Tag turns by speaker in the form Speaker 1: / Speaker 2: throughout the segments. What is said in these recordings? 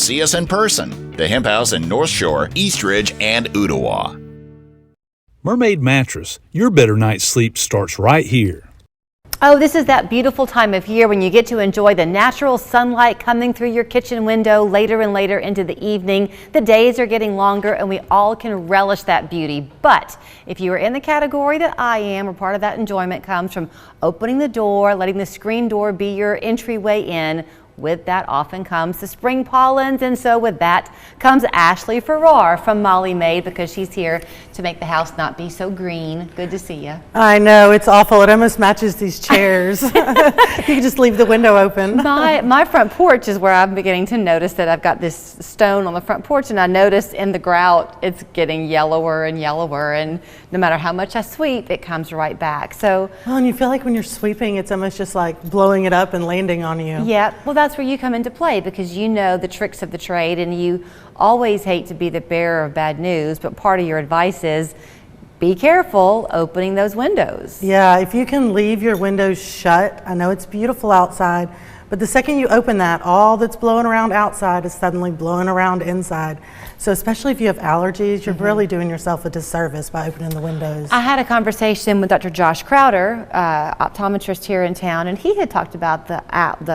Speaker 1: see us in person. The Hemp House in North Shore, Eastridge, and Ottawa.
Speaker 2: Mermaid Mattress. Your better night's sleep starts right here.
Speaker 3: Oh, this is that beautiful time of year when you get to enjoy the natural sunlight coming through your kitchen window later and later into the evening. The days are getting longer and we all can relish that beauty. But if you are in the category that I am, or part of that enjoyment comes from opening the door, letting the screen door be your entryway in, with that often comes the spring pollens, and so with that comes Ashley Farrar from Molly Maid, because she's here to make the house not be so green. Good to see you.
Speaker 4: I know, it's awful. It almost matches these chairs. You can just leave the window open.
Speaker 3: My front porch is where I'm beginning to notice that I've got this stone on the front porch, and I noticed in the grout it's getting yellower and yellower, and no matter how much I sweep, it comes right back. So,
Speaker 4: well, and you feel like when you're sweeping, it's almost just like blowing it up and landing on you.
Speaker 3: Yeah, well, that's where you come into play, because you know the tricks of the trade, and you always hate to be the bearer of bad news, but part of your advice is be careful opening those windows.
Speaker 4: Yeah, if you can leave your windows shut. I know it's beautiful outside, but the second you open that, all that's blowing around outside is suddenly blowing around inside. So especially if you have allergies, you're really doing yourself a disservice by opening the windows.
Speaker 3: I had a conversation with Dr. Josh Crowder, optometrist here in town, and he had talked about the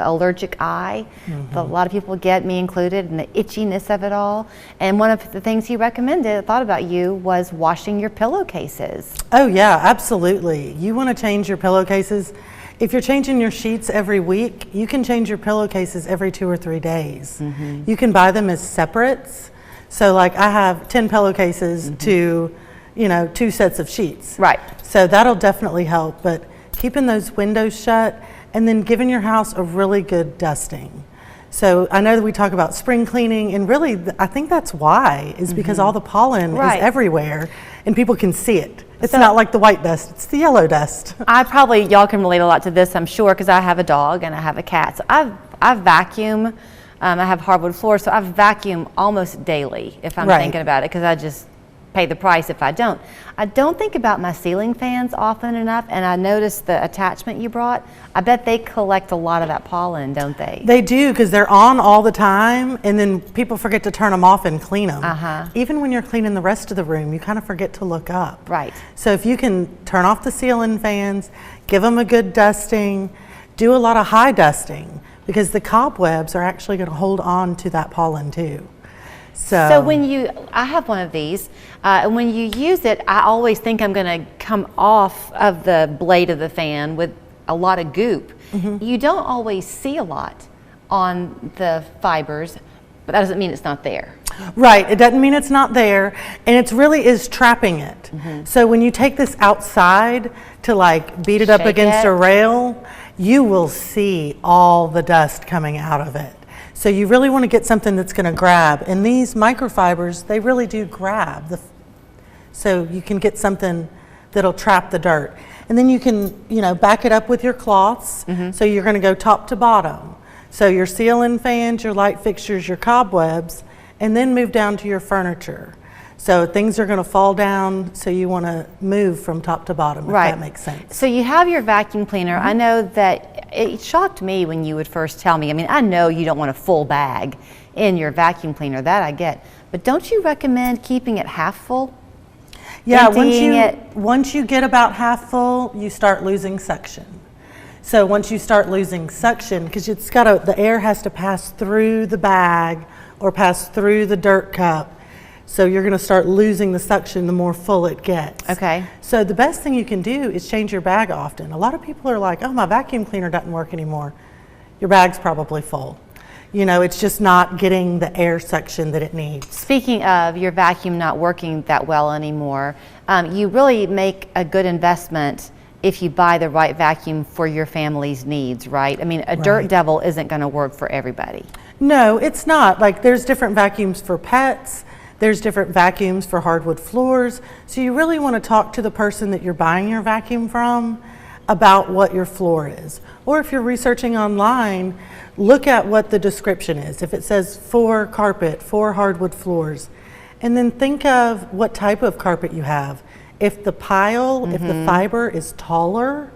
Speaker 3: allergic eye that a lot of people get, me included, and the itchiness of it all. And one of the things he recommended, I thought about you, was washing your pillowcases.
Speaker 4: Oh yeah, absolutely. You want to change your pillowcases. If you're changing your sheets every week, you can change your pillowcases every 2 or 3 days. You can buy them as separates. So like I have 10 pillowcases to, 2 sets of sheets.
Speaker 3: Right.
Speaker 4: So that'll definitely help, but keeping those windows shut and then giving your house a really good dusting. So I know that we talk about spring cleaning, and really I think that's why, is because all the pollen is everywhere and people can see it. It's not like the white dust, it's the yellow dust.
Speaker 3: Y'all can relate a lot to this, I'm sure, because I have a dog and I have a cat. So I vacuum. I have hardwood floors, so I vacuum almost daily if I'm thinking about it, because I just pay the price if I don't. I don't think about my ceiling fans often enough, and I noticed the attachment you brought. I bet they collect a lot of that pollen, don't they?
Speaker 4: They do, because they're on all the time, and then people forget to turn them off and clean them. Even when you're cleaning the rest of the room, you kind of forget to look up.
Speaker 3: Right.
Speaker 4: So if you can turn off the ceiling fans, give them a good dusting, do a lot of high dusting, because the cobwebs are actually going to hold on to that pollen too. So
Speaker 3: when I have one of these, and when you use it, I always think I'm going to come off of the blade of the fan with a lot of goop. You don't always see a lot on the fibers, but that doesn't mean it's not there.
Speaker 4: Right, it doesn't mean it's not there, and it really is trapping it. So when you take this outside to like beat it up against a rail, you will see all the dust coming out of it. So you really want to get something that's going to grab, and these microfibers, they really do grab. So you can get something that'll trap the dirt. And then you can, back it up with your cloths. So you're going to go top to bottom. So your ceiling fans, your light fixtures, your cobwebs, and then move down to your furniture. So things are going to fall down, so you want to move from top to bottom, if that makes sense.
Speaker 3: So you have your vacuum cleaner. I know that it shocked me when you would first tell me. I mean, I know you don't want a full bag in your vacuum cleaner, that I get. But don't you recommend keeping it half full?
Speaker 4: Yeah, once you get about half full, you start losing suction. So once you start losing suction, because the air has to pass through the bag or pass through the dirt cup. So you're going to start losing the suction the more full it gets.
Speaker 3: Okay.
Speaker 4: So the best thing you can do is change your bag often. A lot of people are like, oh, my vacuum cleaner doesn't work anymore. Your bag's probably full. It's just not getting the air suction that it needs.
Speaker 3: Speaking of your vacuum not working that well anymore, you really make a good investment if you buy the right vacuum for your family's needs, right? I mean, a Dirt Devil isn't going to work for everybody.
Speaker 4: No, it's not. Like, there's different vacuums for pets. There's different vacuums for hardwood floors. So you really want to talk to the person that you're buying your vacuum from about what your floor is. Or if you're researching online, look at what the description is. If it says for carpet, for hardwood floors, and then think of what type of carpet you have. If the pile, if the fiber is taller,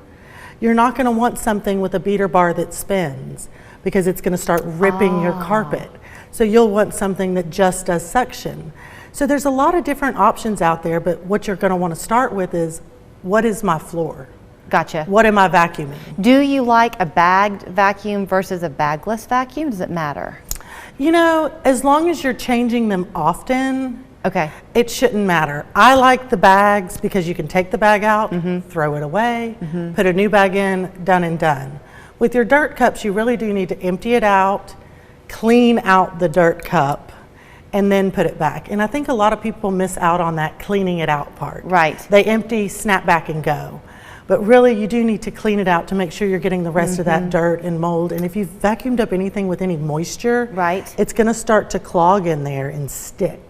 Speaker 4: you're not going to want something with a beater bar that spins, because it's going to start ripping your carpet. So you'll want something that just does suction. So there's a lot of different options out there, but what you're going to want to start with is, what is my floor?
Speaker 3: Gotcha.
Speaker 4: What am I vacuuming?
Speaker 3: Do you like a bagged vacuum versus a bagless vacuum? Does it matter?
Speaker 4: You know, as long as you're changing them often,
Speaker 3: Okay.
Speaker 4: it shouldn't matter. I like the bags because you can take the bag out, throw it away, put a new bag in, done and done. With your dirt cups, you really do need to empty it out, clean out the dirt cup, and then put it back. And I think a lot of people miss out on that cleaning it out part.
Speaker 3: Right.
Speaker 4: They empty, snap back and go. But really you do need to clean it out to make sure you're getting the rest of that dirt and mold. And if you've vacuumed up anything with any moisture,
Speaker 3: Right.
Speaker 4: it's gonna start to clog in there and stick.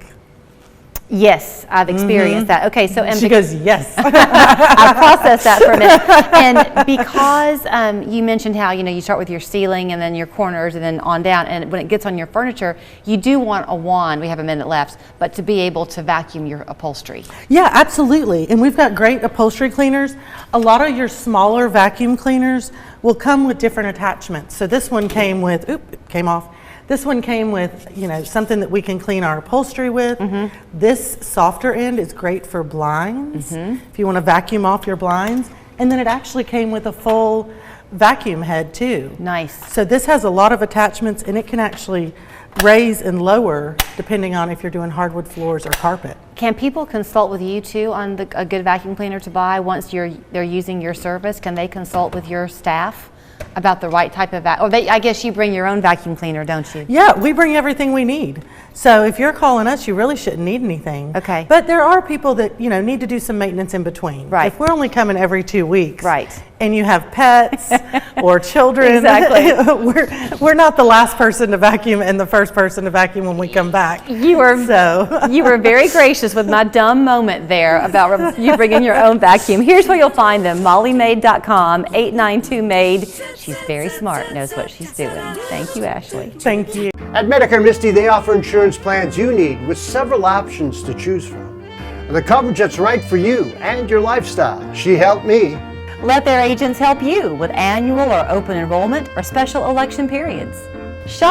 Speaker 3: Yes, I've experienced that. Okay, so
Speaker 4: She goes, yes.
Speaker 3: I processed that for a minute. And because you mentioned how, you start with your ceiling and then your corners and then on down, and when it gets on your furniture, you do want a wand, we have a minute left, but to be able to vacuum your upholstery.
Speaker 4: Yeah, absolutely. And we've got great upholstery cleaners. A lot of your smaller vacuum cleaners will come with different attachments. So this one came with, it came off. This one came with, something that we can clean our upholstery with. This softer end is great for blinds, if you want to vacuum off your blinds. And then it actually came with a full vacuum head too.
Speaker 3: Nice.
Speaker 4: So this has a lot of attachments, and it can actually raise and lower depending on if you're doing hardwood floors or carpet.
Speaker 3: Can people consult with you too on a good vacuum cleaner to buy once they're using your service? Can they consult with your staff about the right type of I guess you bring your own vacuum cleaner, don't you?
Speaker 4: Yeah, we bring everything we need. So if you're calling us, you really shouldn't need anything.
Speaker 3: Okay.
Speaker 4: But there are people that, need to do some maintenance in between.
Speaker 3: Right.
Speaker 4: If we're only coming every 2 weeks.
Speaker 3: Right.
Speaker 4: And you have pets or children.
Speaker 3: Exactly.
Speaker 4: we're not the last person to vacuum and the first person to vacuum when we come back.
Speaker 3: You were very gracious with my dumb moment there about you bringing your own vacuum. Here's where you'll find them: mollymaid.com, 892-MAID. She's very smart, knows what she's doing. Thank you, Ashley.
Speaker 4: Thank you.
Speaker 5: At Medicare Misty, they offer insurance plans you need with several options to choose from. And the coverage that's right for you and your lifestyle. She helped me.
Speaker 3: Let their agents help you with annual or open enrollment or special election periods.